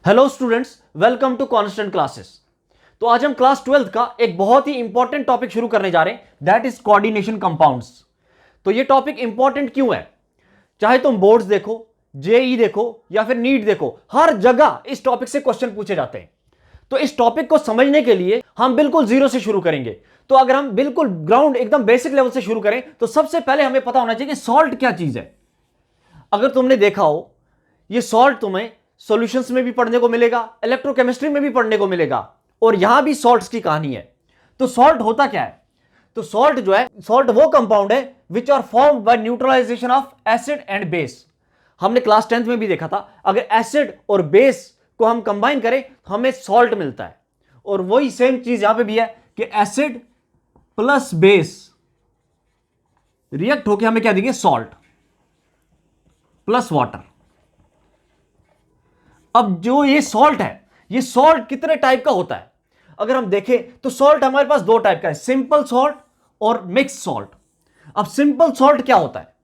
Hello students, welcome to constant classes. तो आज हम क्लास 12th का एक बहुत ही इंपॉर्टेंट टॉपिक शुरू करने जा रहे हैं, दैट इज कोऑर्डिनेशन कंपाउंड्स। तो ये टॉपिक इंपॉर्टेंट क्यों है? चाहे तुम बोर्ड्स देखो, जेई देखो या फिर नीट देखो, हर जगह इस टॉपिक से क्वेश्चन पूछे जाते हैं। तो इस टॉपिक को समझने के लिए हम बिल्कुल जीरो से शुरू करेंगे। तो अगर हम बिल्कुल ग्राउंड एकदम बेसिक लेवल से शुरू करें तो सबसे पहले हमें पता होना चाहिए कि सॉल्ट क्या चीज है। अगर तुमने देखा हो, ये सॉल्ट तुम्हें सॉल्यूशंस में भी पढ़ने को मिलेगा, इलेक्ट्रोकेमिस्ट्री में भी पढ़ने को मिलेगा, और यहां भी सॉल्ट्स की कहानी है। तो सॉल्ट होता क्या है? तो सॉल्ट जो है, सॉल्ट वो कंपाउंड है which are formed by neutralisation of acid and base. हमने क्लास 10th में भी देखा था, अगर एसिड और बेस को हम कंबाइन करें तो हमें सॉल्ट मिलता है। और वही सेम चीज यहां पे भी है कि एसिड प्लस बेस रिएक्ट होकर हमें क्या देंगे? Salt plus water. अब जो ये सॉल्ट है, ये सॉल्ट कितने टाइप का होता है? अगर हम देखें तो सॉल्ट हमारे पास दो टाइप का है, सिंपल सॉल्ट और मिक्स सॉल्ट। अब सिंपल सॉल्ट क्या होता है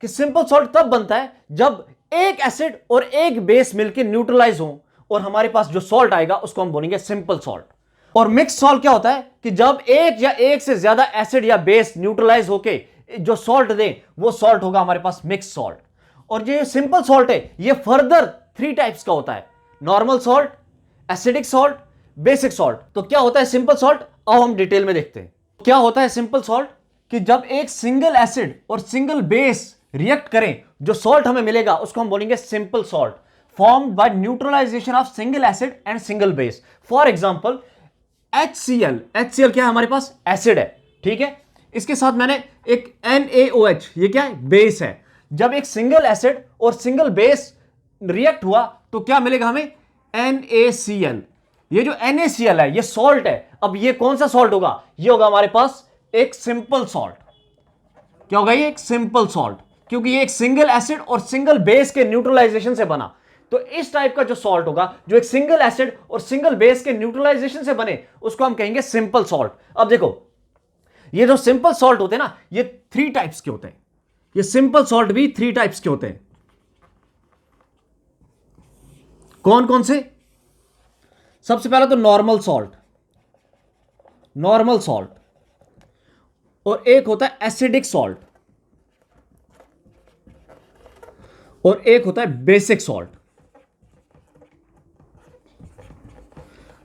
कि सिंपल सॉल्ट तब बनता है जब एक एसिड और एक बेस मिलकर न्यूट्रलाइज हो और हमारे पास जो सॉल्ट आएगा उसको हम बोलेंगे सिंपल सॉल्ट। और मिक्स सॉल्ट क्या होता है कि जब एक या एक से ज्यादा एसिड या बेस न्यूट्रलाइज होके जो सॉल्ट दे वो सॉल्ट होगा हमारे पास मिक्स सॉल्ट। और ये सिंपल सॉल्ट है, ये फर्दर 3 टाइप्स का होता है, normal salt, acidic salt, basic salt. तो क्या होता है सिंपल सॉल्ट? अब हम डिटेल में देखते हैं क्या होता है सिंपल सॉल्ट। कि जब एक सिंगल एसिड और सिंगल बेस रिएक्ट करें, जो सॉल्ट हमें मिलेगा उसको हम बोलेंगे simple salt, formed by neutralisation of single acid and single base. For example HCl। HCl क्या है? हमारे पास एसिड है, ठीक है। इसके साथ मैंने एक NaOH, ये क्या है? बेस है। जब एक सिंगल एसिड और सिंगल बेस रिएक्ट हुआ तो क्या मिलेगा हमें? NaCl। ये जो NaCl है ये सॉल्ट है। अब ये कौन सा सॉल्ट होगा? ये होगा हमारे पास एक सिंपल सॉल्ट। क्या होगा ये? एक सिंपल सॉल्ट, क्योंकि ये एक सिंगल एसिड और सिंगल बेस के न्यूट्रलाइजेशन से बना। तो इस टाइप का जो सॉल्ट होगा, जो एक सिंगल एसिड और सिंगल बेस के न्यूट्रलाइजेशन से बने, उसको हम कहेंगे सिंपल सॉल्ट। अब देखो, ये जो सिंपल सॉल्ट होते हैं ना, ये 3 टाइप्स के होते हैं। ये सिंपल सॉल्ट भी 3 टाइप्स के होते हैं। कौन कौन से? सबसे पहला तो नॉर्मल सॉल्ट, नॉर्मल सॉल्ट, और एक होता है एसिडिक सॉल्ट, और एक होता है बेसिक सॉल्ट।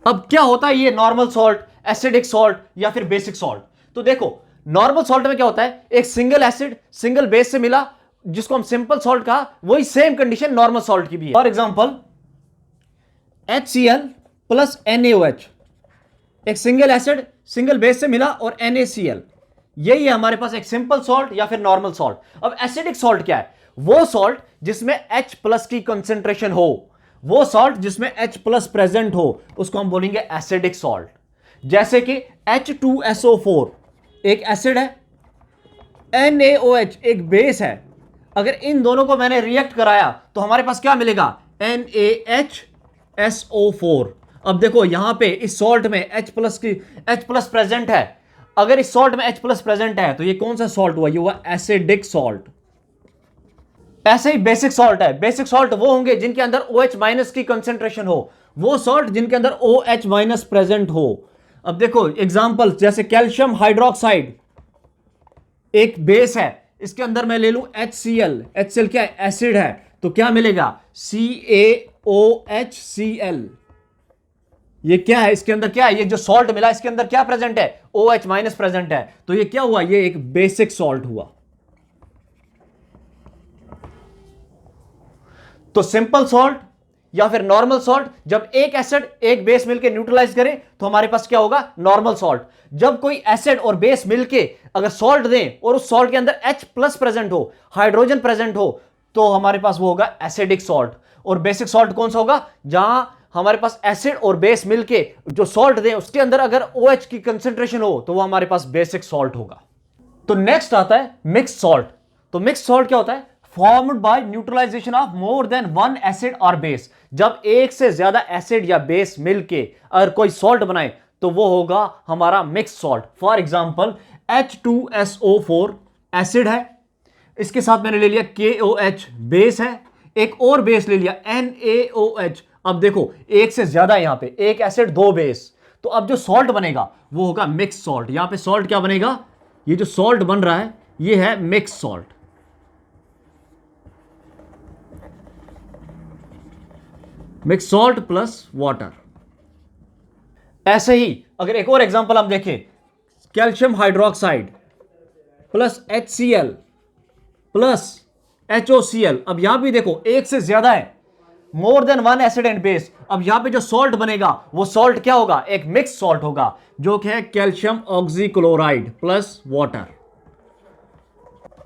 अब क्या होता है ये नॉर्मल सॉल्ट, एसिडिक सॉल्ट या फिर बेसिक सॉल्ट? तो देखो, नॉर्मल सॉल्ट में क्या होता है, एक सिंगल एसिड सिंगल बेस से मिला, जिसको हम सिंपल सॉल्ट कहा, वही सेम कंडीशन नॉर्मल सॉल्ट की भी है। For example HCl plus NaOH, एक सिंगल एसिड सिंगल बेस से मिला और NaCl, यही है हमारे पास एक सिंपल सॉल्ट या फिर नॉर्मल सॉल्ट। अब एसिडिक सॉल्ट क्या है? वो सॉल्ट जिसमें H प्लस की कंसेंट्रेशन हो, वो सॉल्ट जिसमें H प्लस प्रेजेंट हो, उसको हम बोलेंगे एसिडिक सॉल्ट। जैसे कि H2SO4 एक एसिड है, NaOH एक बेस है। अगर इन दोनों को मैंने रिएक्ट कराया तो हमारे पास क्या मिलेगा? NaHSO4। अब देखो यहां पे इस सॉल्ट में H प्लस प्रेजेंट है। अगर इस सॉल्ट में H प्लस प्रेजेंट है तो ये कौन सा सॉल्ट हुआ? ये हुआ एसिडिक सॉल्ट। ऐसे ही बेसिक सॉल्ट है। बेसिक सॉल्ट वो होंगे जिनके अंदर OH माइनस की कंसेंट्रेशन हो, वो सॉल्ट जिनके अंदर OH माइनस प्रेजेंट हो। अब देखो एग्जांपल, जैसे कैल्शियम हाइड्रोक्साइड एक बेस है, इसके अंदर मैं ले लूं HCl। HCl क्या है? एसिड है। तो क्या मिलेगा? CaOHCl। ये क्या है? इसके अंदर क्या है? ये जो सॉल्ट मिला इसके अंदर क्या प्रेजेंट है? OH माइनस प्रेजेंट है। तो ये क्या हुआ? ये एक बेसिक सॉल्ट हुआ। तो सिंपल सॉल्ट या फिर नॉर्मल सॉल्ट, जब एक एसिड एक बेस मिलकर न्यूट्रलाइज करे तो हमारे पास क्या होगा? Normal salt. जब कोई एसिड और बेस मिलके अगर सॉल्ट दें और उस सॉल्ट के अंदर H प्लस प्रेजेंट हो, हाइड्रोजन प्रेजेंट हो, तो हमारे पास वो होगा एसिडिक सॉल्ट। और बेसिक सॉल्ट कौन सा होगा? जहां हमारे पास एसिड और बेस मिलके जो सॉल्ट दें उसके अंदर अगर OH की कंसेंट्रेशन हो तो वो हमारे पास बेसिक सॉल्ट होगा। तो नेक्स्ट आता है मिक्स सॉल्ट। तो मिक्स सॉल्ट क्या होता है? Formed by neutralisation of more than one acid और बेस। जब एक से ज्यादा एसिड या बेस मिलके अगर कोई सॉल्ट बनाए तो वो होगा हमारा mix salt. For example H2SO4 acid है, इसके साथ मैंने ले लिया KOH बेस है, एक और बेस ले लिया NaOH। अब देखो एक से ज्यादा है यहां पे, एक एसिड दो बेस, तो अब जो सॉल्ट बनेगा वो होगा मिक्स सॉल्ट। यहां पे सॉल्ट क्या बनेगा, ये जो सॉल्ट बन रहा है ये है mix salt. Mix salt plus water. ऐसे ही अगर एक और एग्जांपल हम देखें, calcium hydroxide plus HCl plus HOCl। अब यहां भी देखो एक से ज्यादा है, मोर than one acid and base. अब यहां पे जो सॉल्ट बनेगा वो सॉल्ट क्या होगा, एक मिक्स सॉल्ट होगा, जो कि है कैल्शियम ऑक्सीक्लोराइड प्लस वाटर।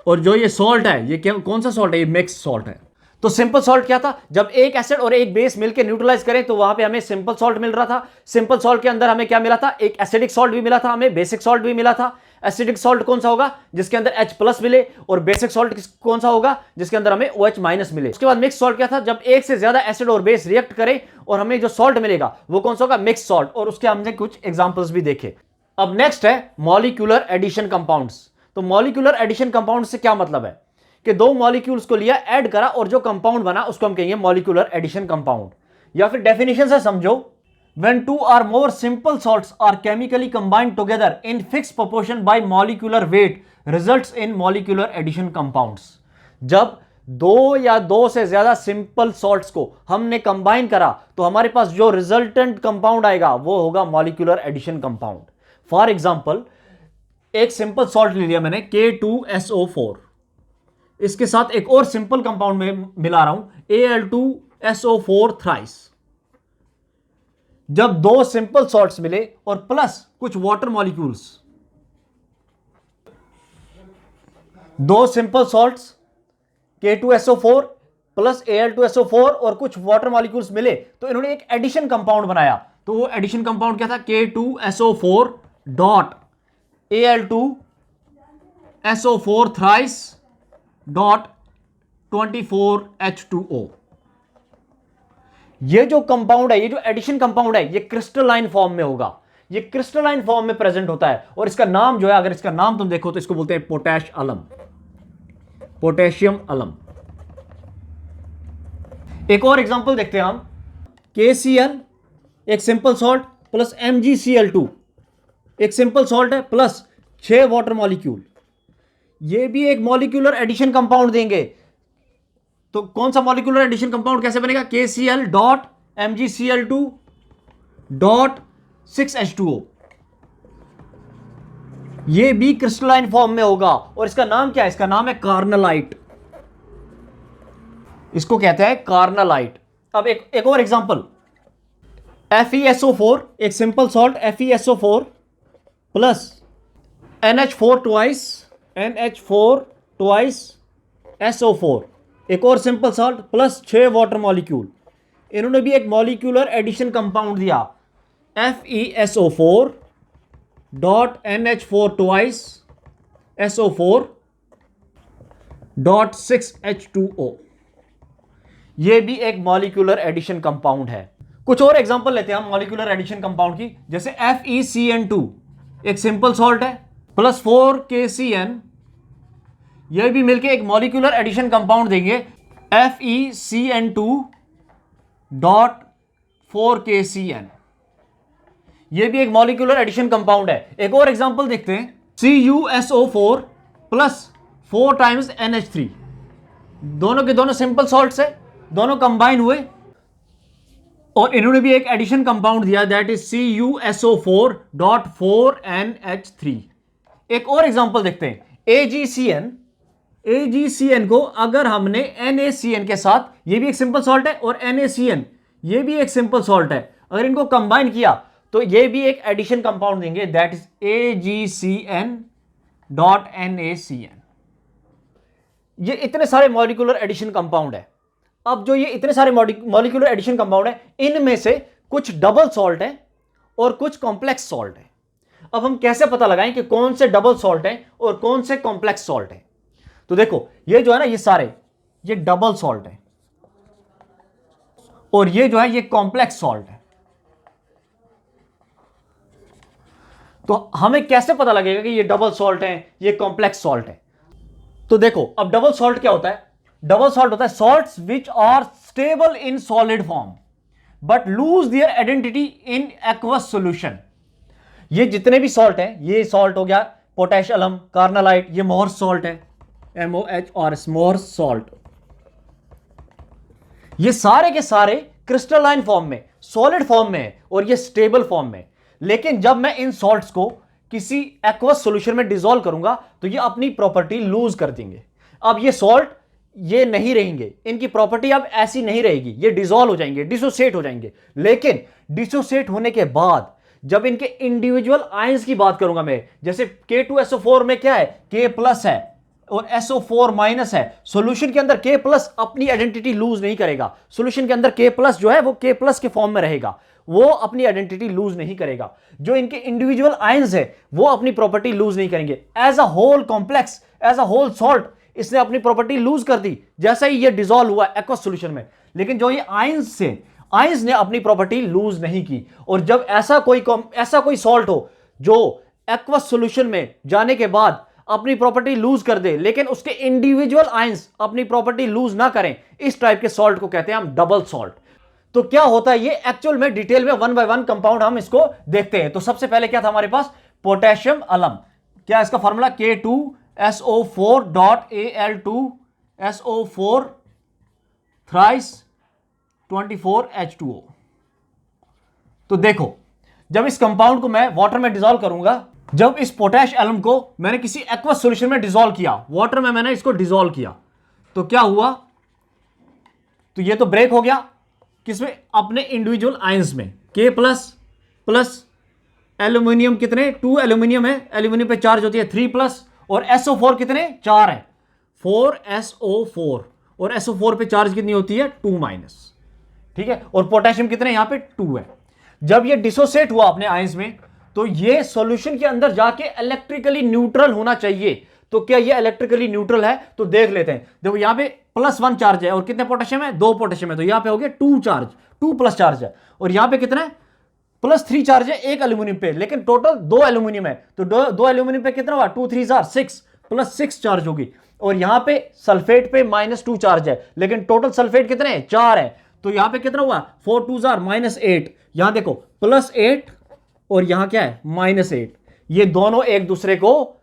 और जो ये सॉल्ट है ये कौन सा सॉल्ट है, ये मिक्स सॉल्ट है। तो सिंपल सॉल्ट क्या था, जब एक एसिड और एक बेस मिलकर न्यूट्रलाइज करें तो वहां पे हमें सिंपल सॉल्ट मिल रहा था। सिंपल सॉल्ट के अंदर हमें क्या मिला था, एक एसिडिक सॉल्ट भी मिला था, हमें बेसिक सॉल्ट भी मिला था। एसिडिक सॉल्ट कौन सा होगा, जिसके अंदर H+ मिले, और बेसिक सॉल्ट कौन सा होगा, जिसके अंदर हमें OH- मिले। उसके बाद मिक्स सॉल्ट क्या था, जब एक से ज्यादा एसिड और बेस रिएक्ट करें और हमें जो सॉल्ट मिलेगा वो कौन सा होगा, मिक्स सॉल्ट। और उसके हमने कुछ एग्जांपल्स भी देखे। अब नेक्स्ट है मॉलिक्यूलर एडिशन कंपाउंड्स। तो मॉलिक्यूलर एडिशन कंपाउंड से क्या मतलब है कि दो मॉलिक्यूल्स को लिया, ऐड करा, और जो कंपाउंड बना उसको हम कहेंगे मॉलिक्यूलर एडिशन कंपाउंड। या फिर डेफिनेशन से समझो, when two or more simple salts are chemically combined together in fixed proportion by molecular weight results in molecular addition compounds। जब दो या दो से ज्यादा सिंपल सॉल्ट्स को हमने कंबाइन करा तो हमारे पास जो रिजल्टेंट कंपाउंड आएगा वो होगा molecular addition compound. For example, एक सिंपल सॉल्ट ले लिया मैंने K2SO4, इसके साथ एक और सिंपल कंपाउंड में मिला रहा हूं Al2SO4 थ्राइस। जब दो सिंपल सॉल्ट्स मिले और प्लस कुछ वाटर मॉलिक्यूल्स, दो simple salts K2SO4 plus Al2SO4 और कुछ वाटर मॉलिक्यूल्स मिले तो इन्होंने एक एडिशन कंपाउंड बनाया। तो वो एडिशन कंपाउंड क्या था, K2SO4 dot Al2SO4 thrice dot 24H2O। ये जो कंपाउंड है, ये जो एडिशन कंपाउंड है, ये क्रिस्टलाइन फॉर्म में होगा, ये क्रिस्टलाइन फॉर्म में प्रेजेंट होता है। और इसका नाम जो है, अगर इसका नाम तुम देखो तो इसको बोलते हैं पोटैश अलम, पोटेशियम अलम। एक और एग्जांपल देखते हैं हम, KCl एक सिंपल सॉल्ट प्लस MgCl2 एक सिंपल सॉल्ट है प्लस 6 वाटर मॉलिक्यूल, ये भी एक मॉलिक्यूलर एडिशन कंपाउंड देंगे। तो कौन सा मॉलिक्यूलर एडिशन कंपाउंड कैसे बनेगा, KCl dot MgCl2 dot 6H2O। ये भी क्रिस्टलाइन फॉर्म में होगा और इसका नाम क्या है, इसका नाम है कार्नलाइट, इसको कहते हैं कार्नलाइट। अब एक और एग्जांपल, FeSO4 एक simple salt FeSO4 plus NH4 twice SO4 एक और simple salt plus 6 water molecule, इन्होंने भी एक मॉलिक्यूलर एडिशन कंपाउंड दिया FeSO4 dot NH4 twice SO4 dot 6H2O। ये भी एक मॉलिक्यूलर एडिशन कंपाउंड है। कुछ और एग्जांपल लेते हैं हम मॉलिक्यूलर एडिशन कंपाउंड की, जैसे FeCN2 एक सिंपल सॉल्ट है प्लस 4KCN, यह भी मिलके एक मॉलिक्यूलर एडिशन कंपाउंड देंगे FeCN2 डॉट 4KCN, यह भी एक मॉलिक्यूलर एडिशन कंपाउंड है। एक और एग्जांपल देखते हैं, CuSO4 प्लस 4 टाइम्स NH3, दोनों के दोनों सिंपल सॉल्ट्स है, दोनों कंबाइन हुए और इन्होंने भी एक एडिशन कंपाउंड दिया, that is CuSO4 dot 4NH3। एक और एग्जांपल देखते हैं, AgCN को अगर हमने NaCN के साथ, ये भी एक सिंपल सॉल्ट है और NaCN ये भी एक सिंपल सॉल्ट है, अगर इनको कंबाइन किया तो ये भी एक एडिशन कंपाउंड देंगे, that is AgCN dot NaCN। ये इतने सारे मॉलिक्यूलर एडिशन कंपाउंड है। अब जो ये इतने सारे मॉलिक्यूलर एडिशन कंपाउंड है, इनमें से कुछ डबल सॉल्ट है और कुछ कॉम्प्लेक्स सॉल्ट है। अब हम कैसे पता लगाएं कि कौन से डबल सॉल्ट है और कौन से कॉम्प्लेक्स सॉल्ट है। तो देखो ये जो है ना, ये सारे ये डबल सॉल्ट है और ये जो है ये कॉम्प्लेक्स सॉल्ट है। तो हमें कैसे पता लगेगा कि ये डबल सॉल्ट है, ये कॉम्प्लेक्स सॉल्ट है। तो देखो अब डबल सॉल्ट क्या होता है, डबल सॉल्ट होता है salts which are stable in solid form. But lose their identity in aqueous solution. ये जितने भी सॉल्ट हैं, ये सॉल्ट हो गया पोटैश अलम, कार्नालाइट, ये मोहर्स सॉल्ट है, MOHRS, मोहर्स सॉल्ट, ये सारे के सारे क्रिस्टलाइन फॉर्म में, सॉलिड फॉर्म में है और ये स्टेबल फॉर्म में। लेकिन जब मैं इन सॉल्ट्स को किसी एक्वस सॉल्यूशन में डिसॉल्व करूंगा तो ये अपनी प्रॉपर्टी लूज कर देंगे। अब ये सॉल्ट ये नहीं रहेंगे, इनकी प्रॉपर्टी अब ऐसी नहीं रहेगी, ये डिसॉल्व हो जाएंगे, डिसोसिएट हो जाएंगे। लेकिन डिसोसिएट होने के बाद जब इनके इंडिविजुअल आयंस की बात करूंगा मैं, जैसे K2SO4 में क्या है, K प्लस है और SO4 माइनस है, सॉल्यूशन के अंदर K प्लस अपनी आइडेंटिटी लूज नहीं करेगा। सॉल्यूशन के अंदर K प्लस जो है वो K प्लस के फॉर्म में रहेगा, वो अपनी आइडेंटिटी लूज नहीं करेगा। जो इनके इंडिविजुअल आयंस है वो अपनी प्रॉपर्टी लूज नहीं करेंगे। As a whole complex, as a whole salt इसने अपनी प्रॉपर्टी लूज कर दी जैसा ही ये डिसॉल्व हुआ एक्वस सॉल्यूशन में। लेकिन जो ये आयंस से, आयंस ने अपनी प्रॉपर्टी लूज नहीं की। और जब ऐसा कोई सॉल्ट हो जो एक्वस सॉल्यूशन में जाने के बाद अपनी प्रॉपर्टी लूज कर दे लेकिन उसके इंडिविजुअल आयंस अपनी प्रॉपर्टी लूज ना करें, इस टाइप के सॉल्ट को कहते हैं हम डबल सॉल्ट। तो क्या होता है ये एक्चुअल में डिटेल में 1 बाय 1 कंपाउंड हम इसको देखते हैं। तो सबसे पहले क्या था हमारे पास, पोटेशियम अलम, क्या इसका फॉर्मूला K2SO4.Al2SO4 थ्राइस 24H2O। तो देखो जब इस कंपाउंड को मैं वाटर में डिसॉल्व करूंगा, जब इस पोटैश एलम को मैंने किसी एक्वस सॉल्यूशन में डिसॉल्व किया, वाटर में मैंने इसको डिसॉल्व किया, तो क्या हुआ, तो ये तो ब्रेक हो गया किसमें, अपने इंडिविजुअल आयंस में। K प्लस प्लस एल्यूमिनियम कितने, 2 एल्यूमिनियम है, एल्यूमिनियम पे चार्ज होती है 3 प्लस, और SO4 कितने 4 है, 4SO4, और SO4 पे चार्ज कितनी होती है 2 माइनस, ठीक है। और पोटेशियम कितने यहां पे 2 है। जब ये डिसोसिएट हुआ अपने आयंस में तो ये सॉल्यूशन के अंदर जाके इलेक्ट्रिकली न्यूट्रल होना चाहिए। तो क्या ये इलेक्ट्रिकली न्यूट्रल है, तो देख लेते हैं। देखो यहां पे +1 चार्ज है और कितने पोटेशियम है, 2 पोटेशियम है, तो यहां पे हो गया 2 चार्ज, 2 प्लस चार्ज है। और यहां पे कितना है, +3 चार्ज है 1 एल्यूमिनियम पे, लेकिन टोटल 2 एल्यूमिनियम है, तो 2 एल्यूमिनियम पे कितना हुआ, 2 3 6 +6 चार्ज होगी। और यहां पे सल्फेट पे -2 चार्ज है, लेकिन टोटल सल्फेट कितने हैं 4 है, तो यहां पे कितना हुआ 4 2 -8। यहां देखो +8 और यहां क्या है -8, ये दोनों एक दूसरे को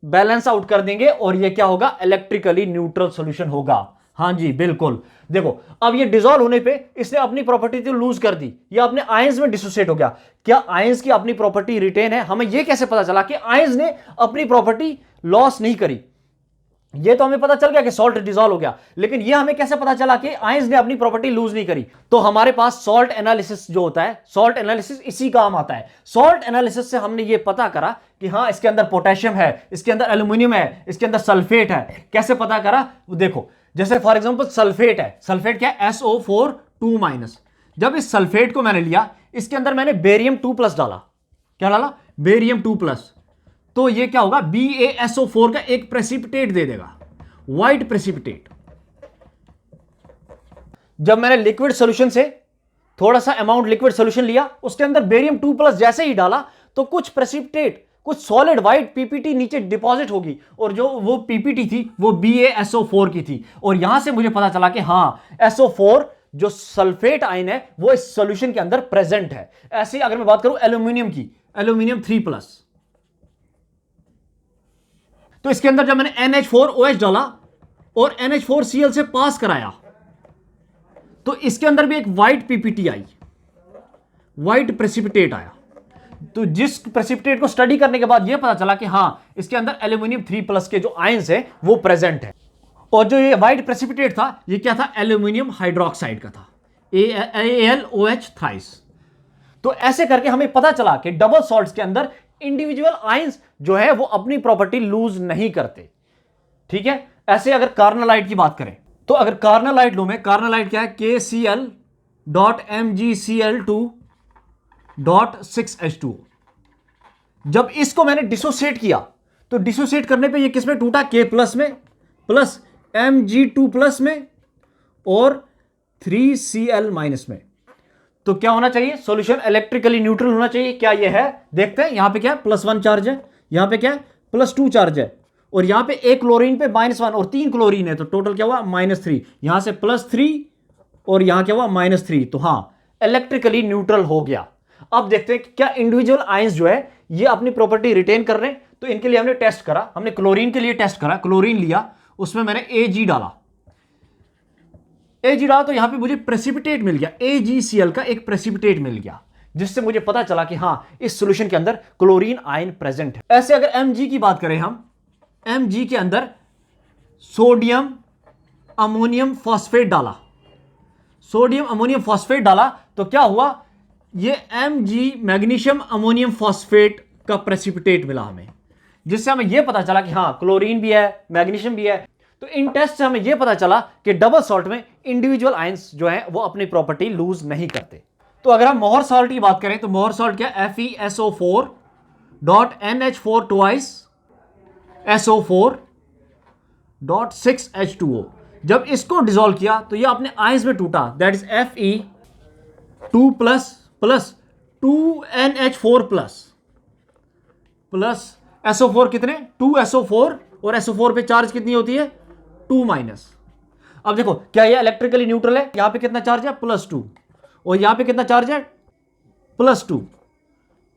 बैलेंस आउट कर देंगे और ये क्या होगा, इलेक्ट्रिकली न्यूट्रल सॉल्यूशन होगा। हां जी बिल्कुल। देखो अब ये डिसॉल्व होने पे इसने अपनी प्रॉपर्टी तो लूज कर दी, ये अपने आयंस में डिसोसिएट हो गया। क्या आयंस की अपनी प्रॉपर्टी रिटेन है, हमें ये कैसे पता चला कि आयंस ने अपनी प्रॉपर्टी लॉस नहीं करी। ये तो हमें पता चल गया कि सॉल्ट डिसॉल्व हो गया, लेकिन ये हमें कैसे पता चला कि आयंस ने अपनी प्रॉपर्टी लूज नहीं करी। तो हमारे पास सॉल्ट एनालिसिस जो होता है, सॉल्ट एनालिसिस इसी काम आता है। सॉल्ट एनालिसिस से हमने ये पता करा कि हाँ इसके अंदर पोटेशियम है, इसके अंदर एल्यूमिनियम है, इसके अंदर सल्फेट है। कैसे पता करा, देखो जैसे फॉर एग्जांपल सल्फेट है, सल्फेट क्या है SO4 2-। जब इस सल्फेट को मैंने लिया, इसके अंदर मैंने बेरियम 2+ डाला, क्या डाला, बेरियम 2+, तो ये क्या होगा, BaSO4 का एक प्रेसिपिटेट दे देगा, व्हाइट प्रेसिपिटेट। जब मैंने लिक्विड सॉल्यूशन से थोड़ा सा अमाउंट लिक्विड सॉल्यूशन लिया, उसके अंदर बेरियम 2+ जैसे ही डाला तो कुछ प्रेसिपिटेट, कुछ सॉलिड व्हाइट पीपीटी नीचे डिपॉजिट होगी, और जो वो पीपीटी थी वो BaSO4 की थी। और यहां से मुझे पता चला कि हाँ SO4 जो सल्फेट आयन है वो इस सॉल्यूशन के अंदर प्रेजेंट है। ऐसे अगर मैं बात करूं एल्यूमिनियम की, एल्यूमिनियम 3+, तो इसके अंदर जब मैंने NH4OH डाला और NH4Cl से पास कराया तो इसके अंदर भी एक व्हाइट पीपीटी आई, व्हाइट प्रेसिपिटेट आया। तो जिस प्रेसिपिटेट को स्टडी करने के बाद यह पता चला कि हां इसके अंदर एल्यूमिनियम 3+ के जो आयंस है वो प्रेजेंट है। और जो ये व्हाइट प्रेसिपिटेट था ये क्या था, एल्यूमिनियम हाइड्रोक्साइड का था, AlOH थ्राइस। तो ऐसे करके हमें पता चला कि डबल सॉल्ट्स के अंदर इंडिविजुअल आयंस जो है वो अपनी प्रॉपर्टी लूज नहीं करते, ठीक है। ऐसे अगर कार्नालाइट की बात करें तो अगर कार्नालाइट लो, में कार्नालाइट क्या है, KCl.MgCl2.6H2O। जब इसको मैंने डिसोसिएट किया तो डिसोसिएट करने पे ये किस में टूटा, K+ में प्लस Mg2+ में और 3Cl- में। तो क्या होना चाहिए, सॉल्यूशन इलेक्ट्रिकली न्यूट्रल होना चाहिए। क्या ये है, देखते हैं। यहां पे क्या है, +1 चार्ज है, यहां पे क्या है +2 चार्ज है, और यहां पे एक क्लोरीन पे -1 और 3 क्लोरीन है, तो टोटल क्या हुआ -3। यहां से +3 और यहां क्या हुआ -3। तो हां इलेक्ट्रिकली न्यूट्रल हो गया। अब देखते हैं कि क्या इंडिविजुअल आयंस जो है ये अपनी प्रॉपर्टी रिटेन कर रहे हैं। तो इनके लिए हमने टेस्ट करा, हमने क्लोरीन के लिए टेस्ट करा, क्लोरीन लिया, उसमें मैंने Ag डाला, Ag डाला तो यहां पे मुझे प्रेसिपिटेट मिल गया, AgCl का एक प्रेसिपिटेट मिल गया, जिससे मुझे पता चला कि हां इस सॉल्यूशन के अंदर क्लोरीन आयन प्रेजेंट है। ऐसे अगर Mg की बात करें हम, Mg के अंदर सोडियम अमोनियम फॉस्फेट डाला, सोडियम अमोनियम फॉस्फेट डाला तो क्या हुआ, ये Mg मैग्नीशियम अमोनियम फॉस्फेट का प्रेसिपिटेट मिला हमें, जिससे हमें यह पता चला कि हां क्लोरीन भी है, मैग्नीशियम भी है। तो इन टेस्ट से हमें यह पता चला कि डबल सॉल्ट में इंडिविजुअल आयंस जो है वो अपनी प्रॉपर्टी लूज नहीं करते। तो अगर हम मोहर सॉल्ट की बात करें तो मोहर सॉल्ट क्या, FeSO4 dot NH4 twice SO4 dot 6H2O, जब इसको डिसॉल्व किया तो ये अपने आयंस में टूटा, that is Fe2 plus plus 2NH4 plus plus SO4 कितने 2SO4, और SO4 पे चार्ज कितनी होती है 2 माइनस। अब देखो क्या ये इलेक्ट्रिकली न्यूट्रल है, यहां पे कितना चार्ज है +2, और यहां पे कितना चार्ज है +2,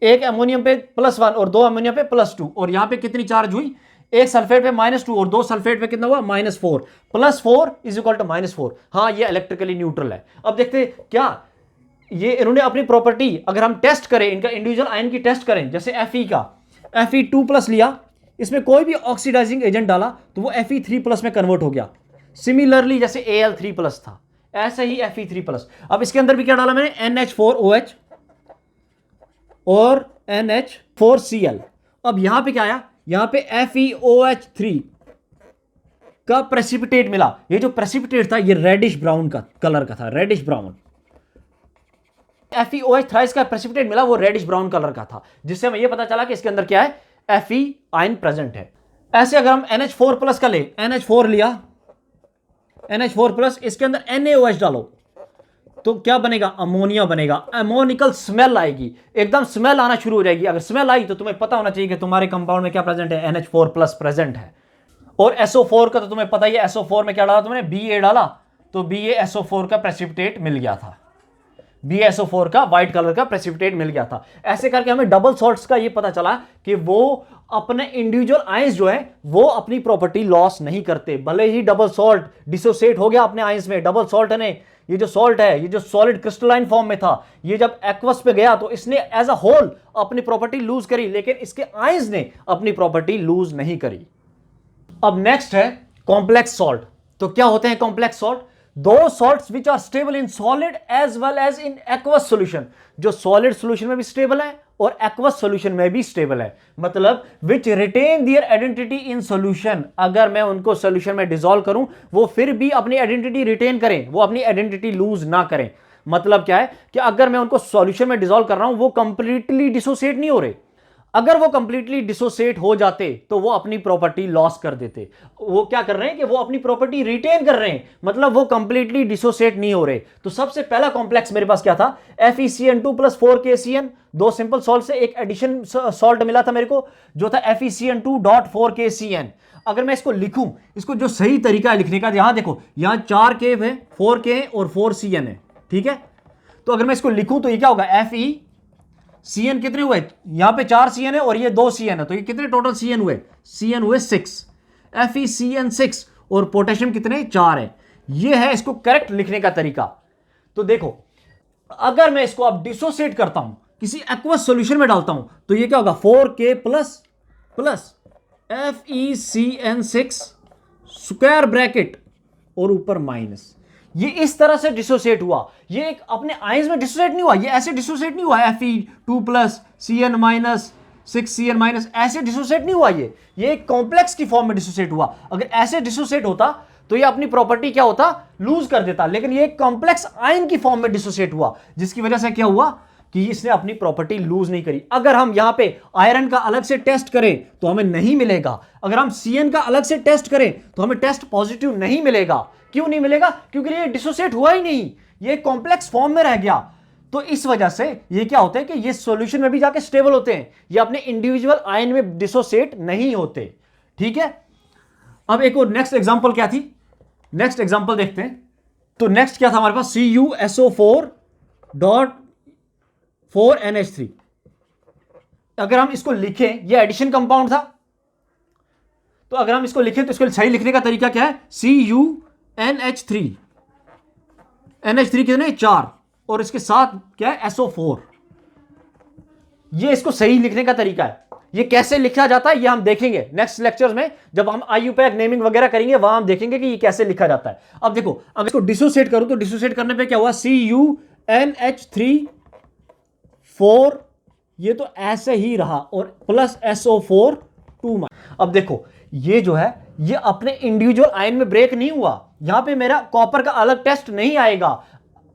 एक अमोनियम पे +1 और दो अमोनियम पे +2, और यहां पे कितनी चार्ज हुई, एक सल्फेट पे -2 और दो सल्फेट पे कितना हुआ -4, +4 इज इक्वल टू -4। हाँ ये इलेक्ट्रिकली न्यूट्रल है। अब देखते हैं क्या ये इन्होंने अपनी प्रॉपर्टी, अगर हम टेस्ट करें इनका इंडिविजुअल आयन की टेस्ट करें, जैसे Fe का Fe2+ लिया, इसमें कोई भी ऑक्सीडाइजिंग एजेंट डाला तो वो Fe3+ में कन्वर्ट हो गया। सिमिलरली जैसे Al3+ था ऐसे ही Fe3+। अब इसके अंदर भी क्या डाला मैंने NH4OH और NH4Cl। अब यहां पे क्या आया, यहां पे FeOH3 का प्रेसिपिटेट मिला। ये जो प्रेसिपिटेट था ये रेडिश ब्राउन का कलर का था, रेडिश ब्राउन। FeOH थ्राइस का प्रेसिपिटेट मिला, वो रेडिश ब्राउन कलर का था, जिससे हमें यह पता चला कि इसके अंदर क्या है, Fe आयन प्रेजेंट है। ऐसे अगर हम NH4+ का ले, NH4 लिया, NH4+, इसके अंदर NaOH डालो तो क्या बनेगा, अमोनिया बनेगा। अमोनिकल स्मेल आएगी, एकदम स्मेल आना शुरू हो जाएगी। अगर स्मेल आई तो तुम्हें पता होना चाहिए कि तुम्हारे कंपाउंड में क्या प्रेजेंट है, NH4+ प्रेजेंट है। और SO4 का तो तुम्हें पता ही है, SO4 में क्या डाला तुमने, Ba डाला, तो BaSO4 का प्रेसिपिटेट मिल गया था, BaSO4 का व्हाइट कलर का प्रेसिपिटेट मिल गया था। ऐसे करके हमें डबल सॉल्ट्स का ये पता चला कि वो अपने इंडिविजुअल आयंस जो है वो अपनी प्रॉपर्टी लॉस नहीं करते। भले ही डबल सॉल्ट डिसोसिएट हो गया अपने आयंस में, डबल सॉल्ट ने, ये जो सॉल्ट है ये जो सॉलिड क्रिस्टलाइन फॉर्म में था, ये जब एक्वस पे गया तो इसने एज अ होल अपनी प्रॉपर्टी लूज करी, लेकिन इसके आयंस ने अपनी प्रॉपर्टी लूज नहीं करी। अब नेक्स्ट है कॉम्प्लेक्स सॉल्ट। तो क्या होते हैं कॉम्प्लेक्स सॉल्ट, दो salts which are stable in solid as well as in aqueous solution, जो सॉलिड सॉल्यूशन में भी स्टेबल है और एक्वस सॉल्यूशन में भी स्टेबल है, मतलब which retain their identity in solution. अगर मैं उनको सॉल्यूशन में डिसॉल्व करूं वो फिर भी अपनी आइडेंटिटी रिटेन करें, वो अपनी आइडेंटिटी लूज ना करें। मतलब क्या है कि अगर मैं उनको सॉल्यूशन में डिसॉल्व कर रहा हूं वो कंप्लीटली डिसोसिएट नहीं हो रहे। अगर वो कंप्लीटली डिसोसिएट हो जाते तो वो अपनी प्रॉपर्टी लॉस कर देते। वो क्या कर रहे हैं कि वो अपनी प्रॉपर्टी रिटेन कर रहे हैं, मतलब वो कंप्लीटली डिसोसिएट नहीं हो रहे। तो सबसे पहला कॉम्प्लेक्स मेरे पास क्या था, FeCN2 + 4KCN, दो सिंपल सॉल्ट से एक एडिशन सॉल्ट मिला था मेरे को जो था FeCN2.4KCN। अगर मैं इसको लिखूं, इसको जो सही तरीका है लिखने का, यहां देखो यहां 4K है, 4K और 4CN है, ठीक है। तो अगर मैं इसको लिखूं तो ये क्या होगा, FeCN कितने हुए, यहां पे 4 CN है और ये 2 CN है, तो ये कितने टोटल CN हुए, CN हुए 6, FeCN6, और पोटेशियम कितने 4 है। ये है इसको करेक्ट लिखने का तरीका। तो देखो अगर मैं इसको अब डिसोसिएट करता हूं, किसी एक्वस सॉल्यूशन में डालता हूं, तो ये क्या होगा 4K plus FeCN6 square bracket और ऊपर माइनस। ये इस तरह से डिसोसिएट हुआ, ये एक अपने आयंस में डिसोसिएट नहीं हुआ, ये ऐसे डिसोसिएट नहीं हुआ Fe2+ CN- 6CN-, ऐसे डिसोसिएट नहीं हुआ, ये एक कॉम्प्लेक्स की फॉर्म में डिसोसिएट हुआ। अगर ऐसे डिसोसिएट होता तो ये अपनी प्रॉपर्टी क्या होता, लूज कर देता, लेकिन ये एक कॉम्प्लेक्स आयन की फॉर्म में डिसोसिएट हुआ, जिसकी वजह से क्या हुआ कि इसने अपनी प्रॉपर्टी लूज नहीं करी। अगर हम यहां पे आयरन का अलग से टेस्ट करें तो हमें नहीं मिलेगा, अगर हम CN का अलग से टेस्ट करें तो हमें टेस्ट पॉजिटिव नहीं मिलेगा। क्यों नहीं मिलेगा, क्योंकि ये डिसोसिएट हुआ ही नहीं, ये कॉम्प्लेक्स फॉर्म में रह गया। तो इस वजह से ये क्या होता है कि ये सॉल्यूशन में भी जाके स्टेबल होते हैं, ये अपने इंडिविजुअल आयन में डिसोसिएट नहीं होते, ठीक है। अब एक और नेक्स्ट एग्जांपल क्या थी, नेक्स्ट एग्जांपल देखते हैं। तो नेक्स्ट क्या था हमारे पास, CuSO4 डॉट 4NH3। अगर हम इसको लिखें, ये एडिशन कंपाउंड था, तो अगर हम इसको लिखें तो इसको सही लिखने का तरीका क्या है, CuNH3। NH3 कितने, 4, और इसके साथ क्या है, SO4। ये इसको सही लिखने का तरीका है। ये कैसे लिखा जाता है ये हम देखेंगे नेक्स्ट लेक्चर्स में, जब हम IUPAC नेमिंग वगैरह करेंगे वहां हम देखेंगे कि ये कैसे लिखा जाता है। अब देखो, अब इसको डिसोसिएट करूं तो डिसोसिएट करने पे क्या हुआ, CuNH3 4, ये तो ऐसे ही रहा, और प्लस SO4 2। अब देखो ये जो है ये अपने इंडिविजुअल आयन में ब्रेक नहीं हुआ, यहां पे मेरा कॉपर का अलग टेस्ट नहीं आएगा,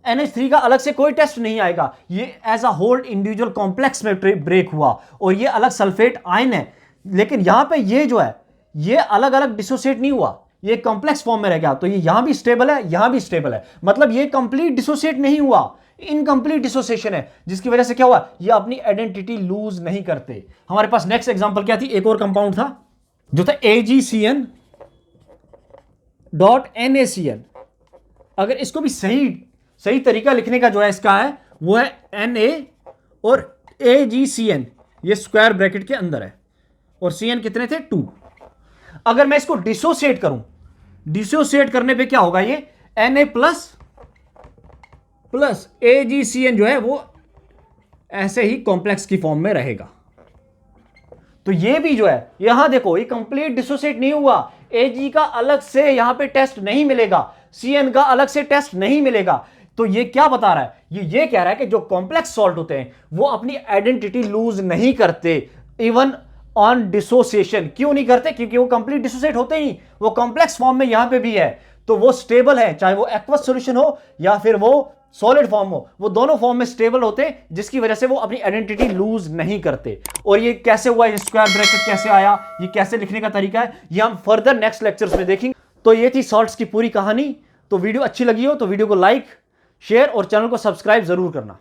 NH3 का अलग से कोई टेस्ट नहीं आएगा, ये as a whole individual complex में ब्रेक हुआ, और ये अलग सल्फेट आयन है। लेकिन यहां पे ये जो है ये अलग अलग डिसोसिएट नहीं हुआ, ये कॉम्प्लेक्स फॉर्म में रह गया, तो ये यहां भी स्टेबल है, यहां भी स्टेबल है, मतलब ये कंप्लीट डिसोसिएट नहीं हुआ, इनकंप्लीट डिसोसिएशन है, जिसकी वजह से क्या हुआ, ये अपनी आइडेंटिटी लूज नहीं करते। हमारे पास नेक्स्ट एग्जांपल क्या थी, एक और कंपाउंड था जो था AgCN डॉट NaCN। अगर इसको भी सही तरीका लिखने का जो है इसका है वो है Na और AgCN, ये स्क्वायर ब्रैकेट के अंदर है, और CN कितने थे, 2। अगर मैं इसको डिसोसिएट करूं, डिसोसिएट करने पे क्या होगा, ये Na प्लस AgCN जो है वो ऐसे ही कॉम्प्लेक्स की फॉर्म में रहेगा। तो ये भी जो है यहां देखो ये कंप्लीट डिसोसिएट नहीं हुआ, Ag का अलग से यहां पे टेस्ट नहीं मिलेगा, CN का अलग से टेस्ट नहीं मिलेगा। तो ये क्या बता रहा है, ये कह रहा है कि जो कॉम्प्लेक्स सॉल्ट होते हैं वो अपनी आइडेंटिटी लूज नहीं करते इवन ऑन डिसोसिएशन। क्यों नहीं करते, क्योंकि वो कंप्लीट डिसोसिएट होते ही नहीं, वो कॉम्प्लेक्स फॉर्म में यहां पे भी है, तो वो स्टेबल है, चाहे वो एक्वस सॉल्यूशन हो या फिर वो सॉलिड फॉर्म हो, वो दोनों फॉर्म में स्टेबल होते हैं, जिसकी वजह से वो अपनी आइडेंटिटी लूज नहीं करते। और ये कैसे हुआ, ये स्क्वायर ब्रैकेट कैसे आया, ये कैसे लिखने का तरीका है, ये हम फर्दर नेक्स्ट लेक्चर्स में देखेंगे। तो ये थी सॉल्ट्स की पूरी कहानी। तो वीडियो अच्छी लगी हो तो वीडियो को लाइक, शेयर और चैनल को सब्सक्राइब जरूर करना।